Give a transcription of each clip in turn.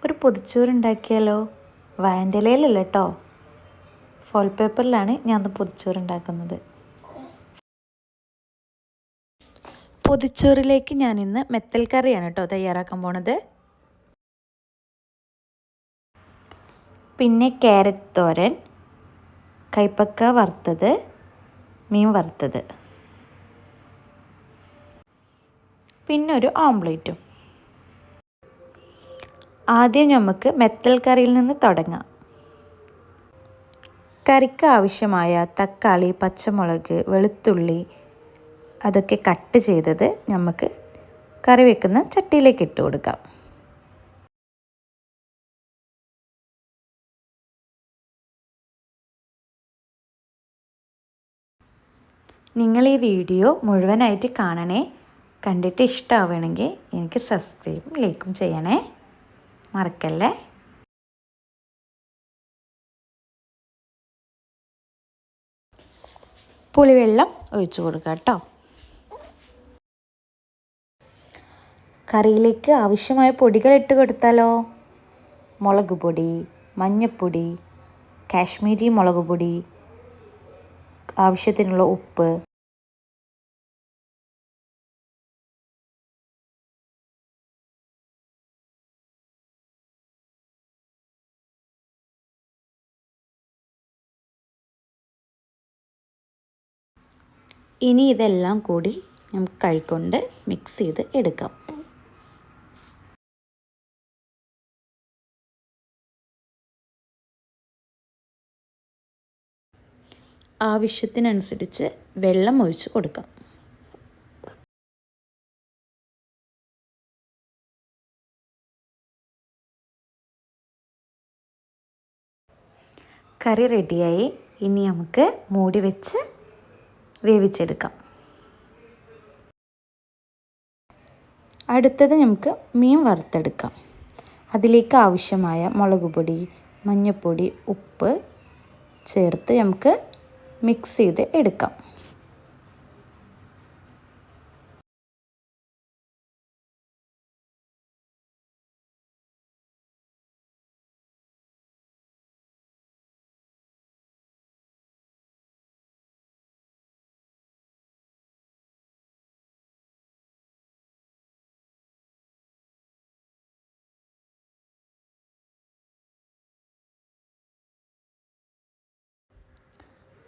ഒരു പൊതിച്ചോറ് ഉണ്ടാക്കിയാലോ? വാഴൻ്റെ ഇലയിലല്ല കേട്ടോ, ഫോയിൽ പേപ്പറിലാണ് ഞാൻ പൊതിച്ചോറ് ഉണ്ടാക്കുന്നത്. പൊതിച്ചോറിലേക്ക് ഞാനിന്ന് മെത്തൽ കറിയാണ് കേട്ടോ തയ്യാറാക്കാൻ പോണത്. പിന്നെ ക്യാരറ്റ് തോരൻ, കൈപ്പക്ക വറുത്തത്, മീൻ വറുത്തത്, പിന്നെ ഒരു ഓംലേറ്റും. ആദ്യം നമുക്ക് മെത്തൽ കറിയിൽ നിന്ന് തുടങ്ങാം. കറിക്ക് ആവശ്യമായ തക്കാളി, പച്ചമുളക്, വെളുത്തുള്ളി അതൊക്കെ കട്ട് ചെയ്തത് നമുക്ക് കറി വെക്കുന്ന ചട്ടിയിലേക്ക് ഇട്ട് കൊടുക്കാം. നിങ്ങൾ ഈ വീഡിയോ മുഴുവനായിട്ട് കാണണേ. കണ്ടിട്ട് ഇഷ്ടമാവുകയാണെങ്കിൽ എനിക്ക് സബ്സ്ക്രൈബും ലൈക്കും ചെയ്യണേ, മറക്കല്ലേ. പുളിവെള്ളം ഒഴിച്ചു കൊടുക്കുക കേട്ടോ. കറിയിലേക്ക് ആവശ്യമായ പൊടികൾ ഇട്ട് കൊടുത്താലോ? മുളക് പൊടി, മഞ്ഞൾപ്പൊടി, കാശ്മീരി മുളക് പൊടി, ആവശ്യത്തിനുള്ള ഉപ്പ്, ഇനി ഇതെല്ലാം കൂടി നമുക്ക് കൈകൊണ്ട് മിക്സ് ചെയ്ത് എടുക്കാം. ആവശ്യത്തിനനുസരിച്ച് വെള്ളം ഒഴിച്ച് കൊടുക്കാം. കറി റെഡിയായി. ഇനി നമുക്ക് മൂടി വെച്ച് വേവിച്ചെടുക്കാം. അടുത്തത് നമുക്ക് മീൻ വറുത്തെടുക്കാം. അതിലേക്ക് ആവശ്യമായ മുളക് പൊടി, മഞ്ഞൾപ്പൊടി, ഉപ്പ് ചേർത്ത് നമുക്ക് മിക്സ് ചെയ്ത് എടുക്കാം.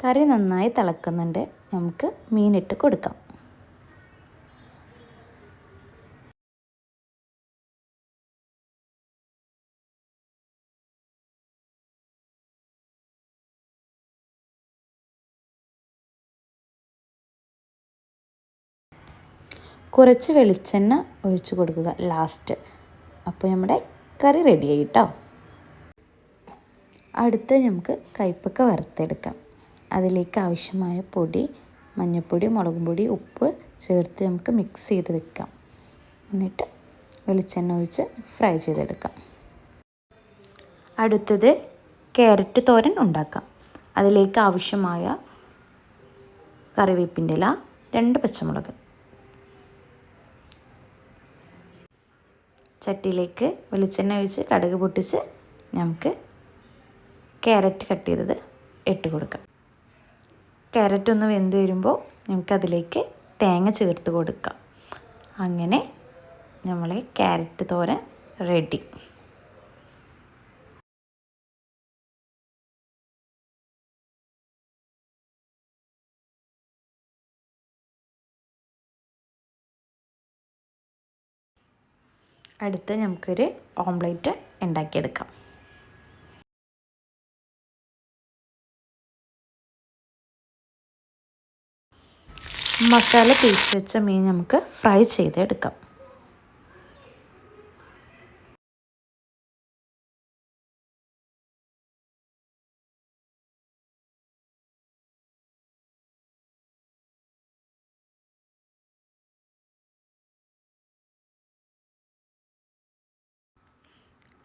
കറി നന്നായി തിളക്കുന്നുണ്ട്. നമുക്ക് മീനിട്ട് കൊടുക്കാം. കുറച്ച് വെളിച്ചെണ്ണ ഒഴിച്ച് കൊടുക്കുക ലാസ്റ്റ്. അപ്പോൾ നമ്മുടെ കറി റെഡിയായി കേട്ടോ. അടുത്ത് നമുക്ക് കൈപ്പക്ക വറുത്തെടുക്കാം. അതിലേക്ക് ആവശ്യമായ പൊടി, മഞ്ഞൾപ്പൊടി, മുളക് പൊടി, ഉപ്പ് ചേർത്ത് നമുക്ക് മിക്സ് ചെയ്ത് വെക്കാം. എന്നിട്ട് വെളിച്ചെണ്ണ ഒഴിച്ച് ഫ്രൈ ചെയ്തെടുക്കാം. അടുത്തത് ക്യാരറ്റ് തോരൻ ഉണ്ടാക്കാം. അതിലേക്ക് ആവശ്യമായ കറിവേപ്പിൻ്റെ ഇല, 2 പച്ചമുളക്. ചട്ടിയിലേക്ക് വെളിച്ചെണ്ണ ഒഴിച്ച് കടുക് പൊട്ടിച്ച് നമുക്ക് ക്യാരറ്റ് കട്ട് ചെയ്തത് ഇട്ട് കൊടുക്കാം. ക്യാരറ്റ് ഒന്ന് വെന്ത് വരുമ്പോൾ നമുക്കതിലേക്ക് തേങ്ങ ചേർത്ത് കൊടുക്കാം. അങ്ങനെ നമ്മളെ ക്യാരറ്റ് തോരൻ റെഡി. അടുത്ത് നമുക്കൊരു ഓംലേറ്റ് ഉണ്ടാക്കിയെടുക്കാം. മസാല തേച്ച് വെച്ച മീൻ നമുക്ക് ഫ്രൈ ചെയ്തെടുക്കാം.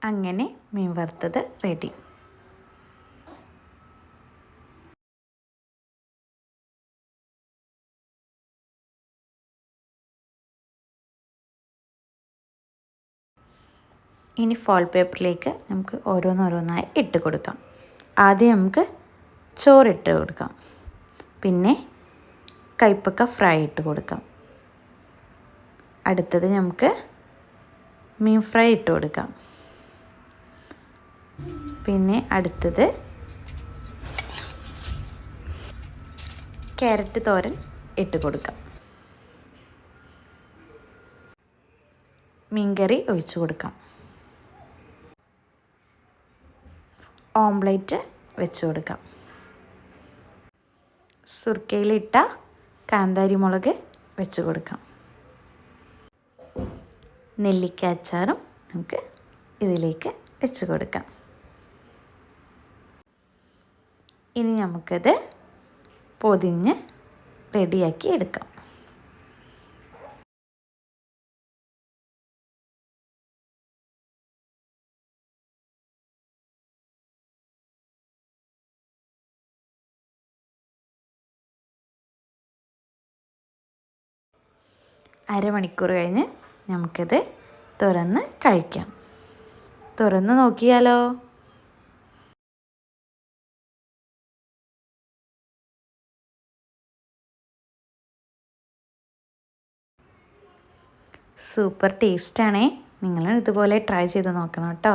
അങ്ങനെ മീൻ വറുത്തത് റെഡി. ഇനി ഫോയിൽ പേപ്പറിലേക്ക് നമുക്ക് ഓരോന്നോരോന്നായി ഇട്ട് കൊടുക്കാം. ആദ്യം നമുക്ക് ചോറിട്ട് കൊടുക്കാം, പിന്നെ കൈപ്പക്ക ഫ്രൈ ഇട്ട് കൊടുക്കാം. അടുത്തത് നമുക്ക് മീൻ ഫ്രൈ ഇട്ട് കൊടുക്കാം. പിന്നെ അടുത്തത് ക്യാരറ്റ് തോരൻ ഇട്ട് കൊടുക്കാം. മീൻകറി ഒഴിച്ച് കൊടുക്കാം. ഓംലെറ്റ് വെച്ച് കൊടുക്കാം. സുർക്കയിലിട്ട കാന്താരി മുളക് വെച്ച് കൊടുക്കാം. നെല്ലിക്ക അച്ചാറും നമുക്ക് ഇതിലേക്ക് വെച്ച് കൊടുക്കാം. ഇനി നമുക്കത് പൊതിഞ്ഞ് റെഡിയാക്കി എടുക്കാം. അരമണിക്കൂർ കഴിഞ്ഞ് നമുക്കിത് തുറന്ന് കഴിക്കാം. തുറന്ന് നോക്കിയാലോ? സൂപ്പർ ടേസ്റ്റാണേ. നിങ്ങളും ഇതുപോലെ ട്രൈ ചെയ്ത് നോക്കണം കേട്ടോ.